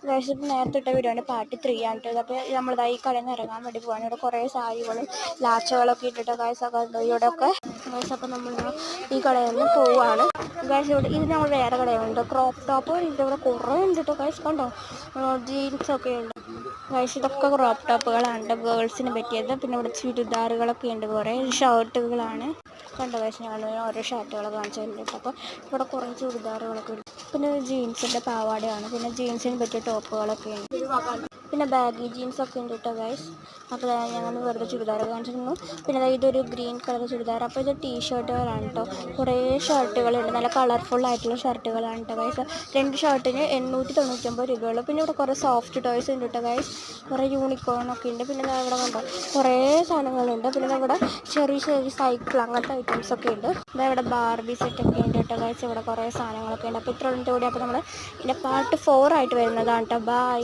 Guys ഇപ്പോൾ നേരത്തെ ഇട്ട വീഡിയോ ആണ് പാർട്ട് 3 ആണ് കേട്ടത്. അപ്പോൾ നമ്മളിതായി ഈ കടയിൽ നിന്ന് ഇറങ്ങാൻ വേണ്ടി പോകാൻ ഇവിടെ കുറേ സാരികളും ലാച്ചകളൊക്കെ ഇട്ടിട്ട് ഗൈസ് ഒക്കെ ഉണ്ട് ഇവിടെയൊക്കെ ഗൈസ്. അപ്പോൾ നമ്മൾ ഈ കടയിൽ നിന്ന് പോവുകയാണ് ഗൈസ്. ഇവിടെ ഇത് നമ്മൾ വേറെ കടയുണ്ട് ക്രോപ്പ് ടോപ്പ് ഇവിടെ കുറേ ഉണ്ട് കേട്ടോ ഗൈസ്. കണ്ടോ ജീൻസൊക്കെ ഉണ്ട് ഗൈസ്. ഇതൊക്കെ ക്രോപ്പ് ടോപ്പുകളാണ് ഗേൾസിന് പറ്റിയത്. പിന്നെ ഇവിടെ ചുരിദാറുകളൊക്കെ ഉണ്ട്, കുറേ ഷർട്ടുകളാണ് കണ്ടോ ഗൈസ്. ഞാൻ ഓരോ ഷർട്ടുകളൊക്കെ കാണിച്ചു തരുന്നുണ്ട്. അപ്പോൾ ഇവിടെ കുറേ ചുരിദാറുകളൊക്കെ ഉണ്ട്. പിന്നെ ജീൻസിൻ്റെ പാവാടയാണ്, പിന്നെ ജീൻസിന് പറ്റിയ ടോപ്പുകളൊക്കെ ഉണ്ട്, പിന്നെ ബാഗി ജീൻസൊക്കെ ഉണ്ട് കേട്ടോ ഗൈസ്. അപ്പോൾ ഞങ്ങൾ വെറുതെ ചുരിദാറൊക്കെ കാണിച്ചിരുന്നു. പിന്നെ ഇതൊരു ഗ്രീൻ കളർ ചുരിദാർ. അപ്പോൾ ഇത് ടീഷർട്ടുകളാണ് കേട്ടോ. കുറേ ഷർട്ടുകളുണ്ട്, നല്ല കളർഫുൾ ആയിട്ടുള്ള ഷർട്ടുകളാണ് കേട്ടോ ഗൈസ്. 2 ഷർട്ടിന് 899 രൂപയുള്ളൂ. പിന്നെ ഇവിടെ കുറേ സോഫ്റ്റ് ടോയ്സ് ഉണ്ട് കേട്ടോ ഗൈസ്. കുറേ യൂണിക്കോണൊക്കെ ഉണ്ട്. പിന്നെ ഇവിടെ കണ്ടോ കുറേ സാധനങ്ങളുണ്ട്. പിന്നെ ഇവിടെ ചെറിയ ചെറിയ സൈക്കിൾ അങ്ങനത്തെ ഐറ്റംസൊക്കെ ഉണ്ട്. ഇവിടെ ബാർബി സെറ്റൊക്കെ ഉണ്ട് കേട്ടോ ഗൈസ്. ഇവിടെ കുറേ സാധനങ്ങളൊക്കെ ഉണ്ട്. അപ്പോൾ ഇത്ര കൂടി അപ്പോൾ നമ്മൾ ഇതിൻ്റെ പാർട്ട് 4 ആയിട്ട് വരുന്നതാണ് കേട്ടോ. ബൈ.